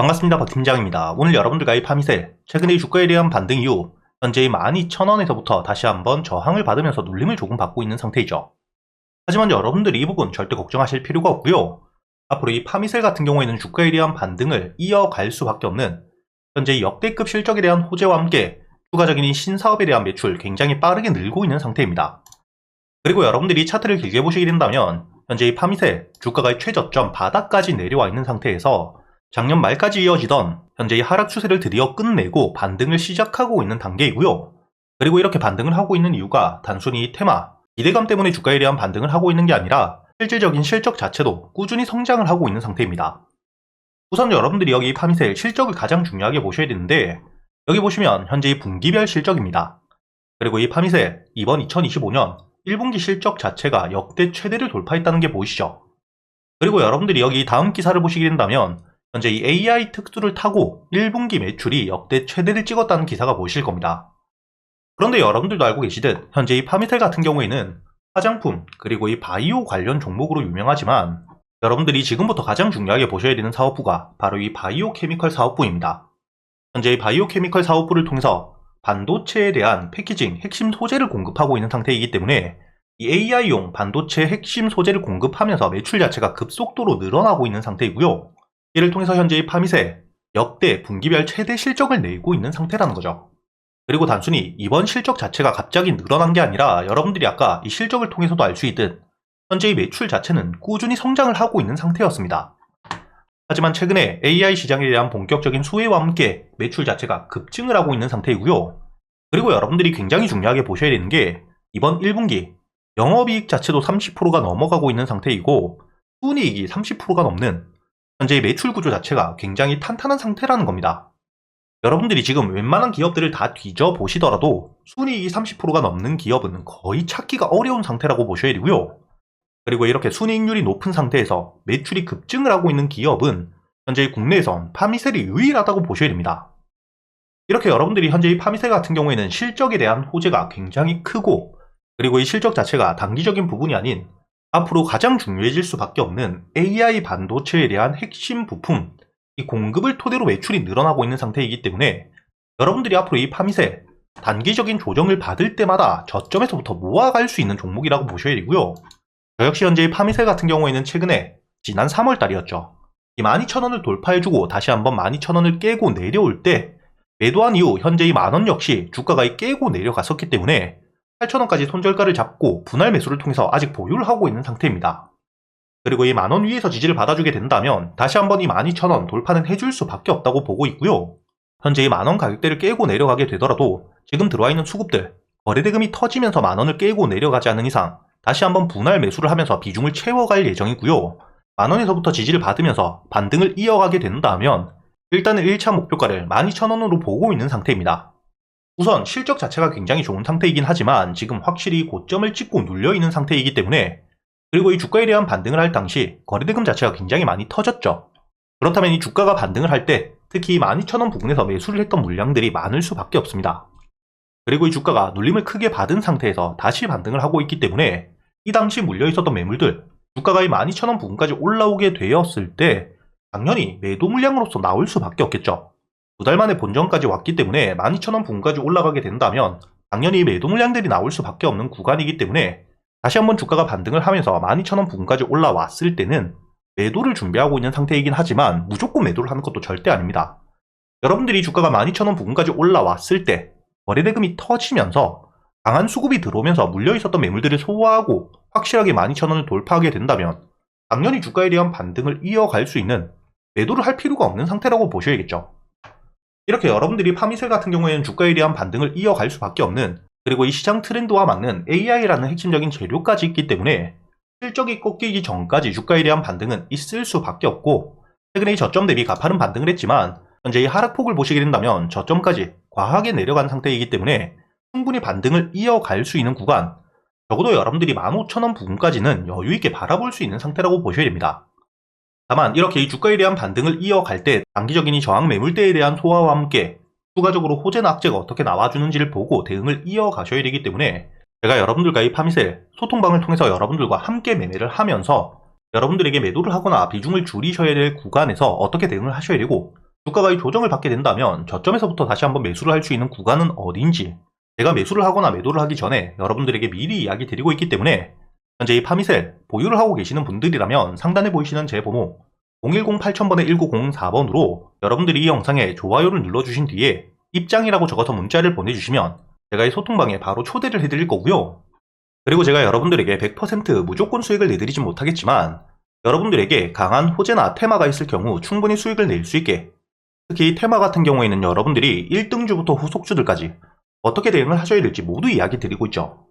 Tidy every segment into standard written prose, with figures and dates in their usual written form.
반갑습니다. 박 팀장입니다. 오늘 여러분들과의 파미셀, 최근의 주가에 대한 반등 이후 현재 12,000원에서부터 다시 한번 저항을 받으면서 눌림을 조금 받고 있는 상태이죠. 하지만 여러분들이 이 부분 절대 걱정하실 필요가 없고요. 앞으로 이 파미셀 같은 경우에는 주가에 대한 반등을 이어갈 수밖에 없는 현재 역대급 실적에 대한 호재와 함께 추가적인 이 신사업에 대한 매출 굉장히 빠르게 늘고 있는 상태입니다. 그리고 여러분들이 차트를 길게 보시게 된다면 현재 이 파미셀 주가가 최저점 바닥까지 내려와 있는 상태에서 작년 말까지 이어지던 현재의 하락 추세를 드디어 끝내고 반등을 시작하고 있는 단계이고요. 그리고 이렇게 반등을 하고 있는 이유가 단순히 테마, 기대감 때문에 주가에 대한 반등을 하고 있는 게 아니라 실질적인 실적 자체도 꾸준히 성장을 하고 있는 상태입니다. 우선 여러분들이 여기 파미셀 실적을 가장 중요하게 보셔야 되는데, 여기 보시면 현재의 분기별 실적입니다. 그리고 이 파미셀 이번 2025년 1분기 실적 자체가 역대 최대를 돌파했다는 게 보이시죠? 그리고 여러분들이 여기 다음 기사를 보시게 된다면 현재 이 AI 특수를 타고 1분기 매출이 역대 최대를 찍었다는 기사가 보이실 겁니다. 그런데 여러분들도 알고 계시듯 현재 이 파미셀 같은 경우에는 화장품 그리고 이 바이오 관련 종목으로 유명하지만 여러분들이 지금부터 가장 중요하게 보셔야 되는 사업부가 바로 이 바이오 케미컬 사업부입니다. 현재 이 바이오 케미컬 사업부를 통해서 반도체에 대한 패키징 핵심 소재를 공급하고 있는 상태이기 때문에 이 AI용 반도체 핵심 소재를 공급하면서 매출 자체가 급속도로 늘어나고 있는 상태이고요. 이를 통해서 현재 이 파미셀 역대 분기별 최대 실적을 내고 있는 상태라는 거죠. 그리고 단순히 이번 실적 자체가 갑자기 늘어난 게 아니라 여러분들이 아까 이 실적을 통해서도 알 수 있듯 현재 이 매출 자체는 꾸준히 성장을 하고 있는 상태였습니다. 하지만 최근에 AI 시장에 대한 본격적인 수혜와 함께 매출 자체가 급증을 하고 있는 상태이고요. 그리고 여러분들이 굉장히 중요하게 보셔야 되는 게 이번 1분기 영업이익 자체도 30%가 넘어가고 있는 상태이고 순이익이 30%가 넘는 현재의 매출 구조 자체가 굉장히 탄탄한 상태라는 겁니다. 여러분들이 지금 웬만한 기업들을 다 뒤져보시더라도 순이익이 30%가 넘는 기업은 거의 찾기가 어려운 상태라고 보셔야 되고요. 그리고 이렇게 순이익률이 높은 상태에서 매출이 급증을 하고 있는 기업은 현재 국내에선 파미셀이 유일하다고 보셔야 됩니다. 이렇게 여러분들이 현재 이 파미셀 같은 경우에는 실적에 대한 호재가 굉장히 크고 그리고 이 실적 자체가 단기적인 부분이 아닌 앞으로 가장 중요해질 수밖에 없는 AI 반도체에 대한 핵심 부품, 이 공급을 토대로 매출이 늘어나고 있는 상태이기 때문에 여러분들이 앞으로 이 파미셀 단기적인 조정을 받을 때마다 저점에서부터 모아갈 수 있는 종목이라고 보셔야 되고요. 저 역시 현재 이 파미셀 같은 경우에는 최근에 지난 3월달이었죠. 이 12,000원을 돌파해주고 다시 한번 12,000원을 깨고 내려올 때 매도한 이후 현재 이 만원 역시 주가가 깨고 내려갔었기 때문에 8,000원까지 손절가를 잡고 분할 매수를 통해서 아직 보유를 하고 있는 상태입니다. 그리고 이 만원 위에서 지지를 받아주게 된다면 다시 한번 이 12,000원 돌파는 해줄 수밖에 없다고 보고 있고요. 현재 이 만원 가격대를 깨고 내려가게 되더라도 지금 들어와 있는 수급들 거래대금이 터지면서 만원을 깨고 내려가지 않는 이상 다시 한번 분할 매수를 하면서 비중을 채워갈 예정이고요. 만원에서부터 지지를 받으면서 반등을 이어가게 된다면 일단은 1차 목표가를 12,000원으로 보고 있는 상태입니다. 우선 실적 자체가 굉장히 좋은 상태이긴 하지만 지금 확실히 고점을 찍고 눌려있는 상태이기 때문에 그리고 이 주가에 대한 반등을 할 당시 거래대금 자체가 굉장히 많이 터졌죠. 그렇다면 이 주가가 반등을 할 때 특히 12,000원 부근에서 매수를 했던 물량들이 많을 수밖에 없습니다. 그리고 이 주가가 눌림을 크게 받은 상태에서 다시 반등을 하고 있기 때문에 이 당시 물려있었던 매물들 주가가 이 12,000원 부근까지 올라오게 되었을 때 당연히 매도 물량으로서 나올 수밖에 없겠죠. 2달 만에 본전까지 왔기 때문에 12,000원 부근까지 올라가게 된다면 당연히 매도 물량들이 나올 수밖에 없는 구간이기 때문에 다시 한번 주가가 반등을 하면서 12,000원 부근까지 올라왔을 때는 매도를 준비하고 있는 상태이긴 하지만 무조건 매도를 하는 것도 절대 아닙니다. 여러분들이 주가가 12,000원 부근까지 올라왔을 때 거래대금이 터지면서 강한 수급이 들어오면서 물려있었던 매물들을 소화하고 확실하게 12,000원을 돌파하게 된다면 당연히 주가에 대한 반등을 이어갈 수 있는 매도를 할 필요가 없는 상태라고 보셔야겠죠. 이렇게 여러분들이 파미셀 같은 경우에는 주가에 대한 반등을 이어갈 수밖에 없는 그리고 이 시장 트렌드와 맞는 AI라는 핵심적인 재료까지 있기 때문에 실적이 꺾이기 전까지 주가에 대한 반등은 있을 수밖에 없고 최근에 이 저점 대비 가파른 반등을 했지만 현재 이 하락폭을 보시게 된다면 저점까지 과하게 내려간 상태이기 때문에 충분히 반등을 이어갈 수 있는 구간 적어도 여러분들이 15,000원 부근까지는 여유있게 바라볼 수 있는 상태라고 보셔야 됩니다. 다만 이렇게 이 주가에 대한 반등을 이어갈 때 단기적인 이 저항 매물대에 대한 소화와 함께 추가적으로 호재나 악재가 어떻게 나와주는지를 보고 대응을 이어가셔야 되기 때문에 제가 여러분들과 이 파미셀 소통방을 통해서 여러분들과 함께 매매를 하면서 여러분들에게 매도를 하거나 비중을 줄이셔야 될 구간에서 어떻게 대응을 하셔야 되고 주가가 이 조정을 받게 된다면 저점에서부터 다시 한번 매수를 할 수 있는 구간은 어디인지 제가 매수를 하거나 매도를 하기 전에 여러분들에게 미리 이야기 드리고 있기 때문에 현재 이 파미셀 보유를 하고 계시는 분들이라면 상단에 보이시는 제 번호 010-8000번에 1904번으로 여러분들이 이 영상에 좋아요를 눌러주신 뒤에 입장이라고 적어서 문자를 보내주시면 제가 이 소통방에 바로 초대를 해드릴 거고요. 그리고 제가 여러분들에게 100% 무조건 수익을 내드리진 못하겠지만 여러분들에게 강한 호재나 테마가 있을 경우 충분히 수익을 낼 수 있게, 특히 테마 같은 경우에는 여러분들이 1등주부터 후속주들까지 어떻게 대응을 하셔야 될지 모두 이야기 드리고 있죠.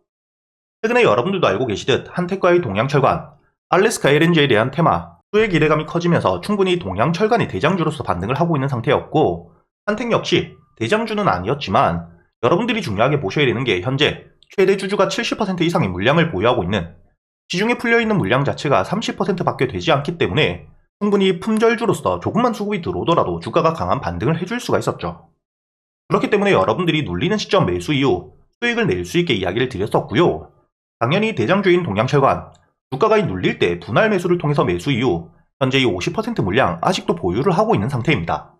최근에 여러분들도 알고 계시듯 한택과의 동양철관, 알래스카 LNG에 대한 테마, 수의 기대감이 커지면서 충분히 동양철관이 대장주로서 반등을 하고 있는 상태였고, 한택 역시 대장주는 아니었지만 여러분들이 중요하게 보셔야 되는 게 현재 최대 주주가 70% 이상의 물량을 보유하고 있는, 시중에 풀려있는 물량 자체가 30%밖에 되지 않기 때문에 충분히 품절주로서 조금만 수급이 들어오더라도 주가가 강한 반등을 해줄 수가 있었죠. 그렇기 때문에 여러분들이 눌리는 시점 매수 이후 수익을 낼 수 있게 이야기를 드렸었고요. 당연히 대장주인 동양철관, 주가가 눌릴 때 분할 매수를 통해서 매수 이후 현재 이 50% 물량 아직도 보유를 하고 있는 상태입니다.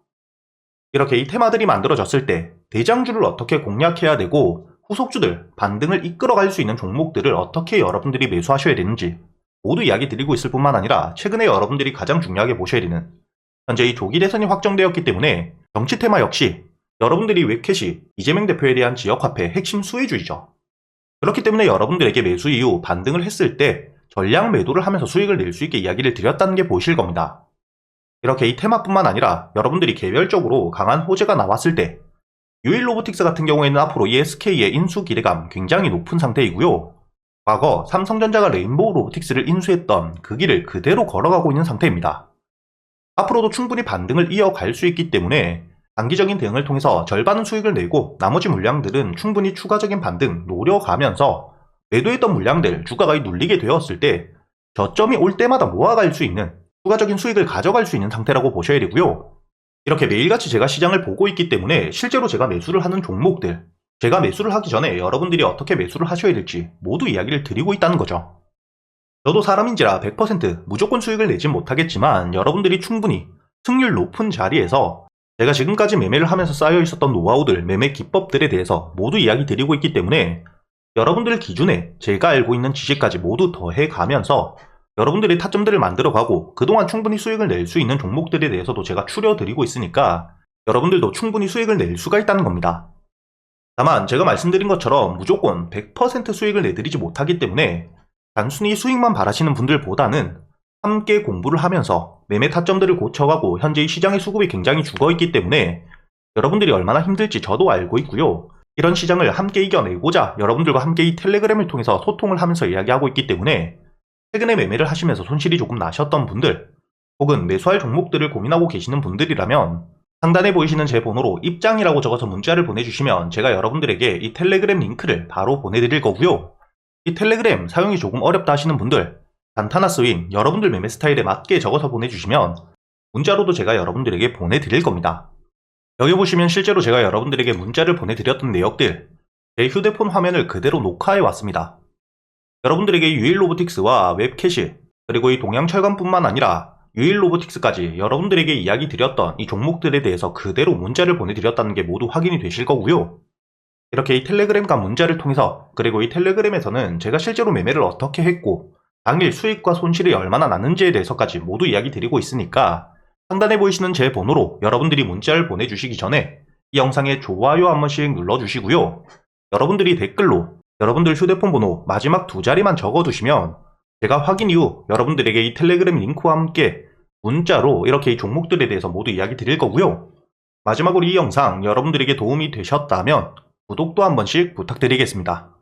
이렇게 이 테마들이 만들어졌을 때 대장주를 어떻게 공략해야 되고 후속주들, 반등을 이끌어갈 수 있는 종목들을 어떻게 여러분들이 매수하셔야 되는지 모두 이야기 드리고 있을 뿐만 아니라 최근에 여러분들이 가장 중요하게 보셔야 되는, 현재 이 조기 대선이 확정되었기 때문에 정치 테마 역시 여러분들이 웹캐시, 이재명 대표에 대한 지역화폐 핵심 수혜주이죠. 그렇기 때문에 여러분들에게 매수 이후 반등을 했을 때 전량 매도를 하면서 수익을 낼 수 있게 이야기를 드렸다는 게 보이실 겁니다. 이렇게 이 테마뿐만 아니라 여러분들이 개별적으로 강한 호재가 나왔을 때 유일로보틱스 같은 경우에는 앞으로 이 SK의 인수 기대감 굉장히 높은 상태이고요. 과거 삼성전자가 레인보우 로보틱스를 인수했던 그 길을 그대로 걸어가고 있는 상태입니다. 앞으로도 충분히 반등을 이어갈 수 있기 때문에 단기적인 대응을 통해서 절반은 수익을 내고 나머지 물량들은 충분히 추가적인 반등 노려가면서 매도했던 물량들 주가가 눌리게 되었을 때 저점이 올 때마다 모아갈 수 있는 추가적인 수익을 가져갈 수 있는 상태라고 보셔야 되고요. 이렇게 매일같이 제가 시장을 보고 있기 때문에 실제로 제가 매수를 하는 종목들, 제가 매수를 하기 전에 여러분들이 어떻게 매수를 하셔야 될지 모두 이야기를 드리고 있다는 거죠. 저도 사람인지라 100% 무조건 수익을 내진 못하겠지만 여러분들이 충분히 승률 높은 자리에서 제가 지금까지 매매를 하면서 쌓여 있었던 노하우들, 매매 기법들에 대해서 모두 이야기 드리고 있기 때문에 여러분들 기준에 제가 알고 있는 지식까지 모두 더해 가면서 여러분들이 타점들을 만들어가고 그동안 충분히 수익을 낼 수 있는 종목들에 대해서도 제가 추려드리고 있으니까 여러분들도 충분히 수익을 낼 수가 있다는 겁니다. 다만 제가 말씀드린 것처럼 무조건 100% 수익을 내드리지 못하기 때문에 단순히 수익만 바라시는 분들보다는 함께 공부를 하면서 매매 타점들을 고쳐가고 현재 이 시장의 수급이 굉장히 죽어있기 때문에 여러분들이 얼마나 힘들지 저도 알고 있고요. 이런 시장을 함께 이겨내고자 여러분들과 함께 이 텔레그램을 통해서 소통을 하면서 이야기하고 있기 때문에 최근에 매매를 하시면서 손실이 조금 나셨던 분들 혹은 매수할 종목들을 고민하고 계시는 분들이라면 상단에 보이시는 제 번호로 입장이라고 적어서 문자를 보내주시면 제가 여러분들에게 이 텔레그램 링크를 바로 보내드릴 거고요. 이 텔레그램 사용이 조금 어렵다 하시는 분들 단타나 스윙 여러분들 매매 스타일에 맞게 적어서 보내주시면 문자로도 제가 여러분들에게 보내드릴 겁니다. 여기 보시면 실제로 제가 여러분들에게 문자를 보내드렸던 내역들 제 휴대폰 화면을 그대로 녹화해 왔습니다. 여러분들에게 유일로보틱스와 웹캐시 그리고 이 동양철관뿐만 아니라 유일로보틱스까지 여러분들에게 이야기 드렸던 이 종목들에 대해서 그대로 문자를 보내드렸다는 게 모두 확인이 되실 거고요. 이렇게 이 텔레그램과 문자를 통해서 그리고 이 텔레그램에서는 제가 실제로 매매를 어떻게 했고 당일 수익과 손실이 얼마나 났는지에 대해서까지 모두 이야기 드리고 있으니까 상단에 보이시는 제 번호로 여러분들이 문자를 보내주시기 전에 이 영상에 좋아요 한 번씩 눌러주시고요. 여러분들이 댓글로 여러분들 휴대폰 번호 마지막 두 자리만 적어두시면 제가 확인 이후 여러분들에게 이 텔레그램 링크와 함께 문자로 이렇게 이 종목들에 대해서 모두 이야기 드릴 거고요. 마지막으로 이 영상 여러분들에게 도움이 되셨다면 구독도 한 번씩 부탁드리겠습니다.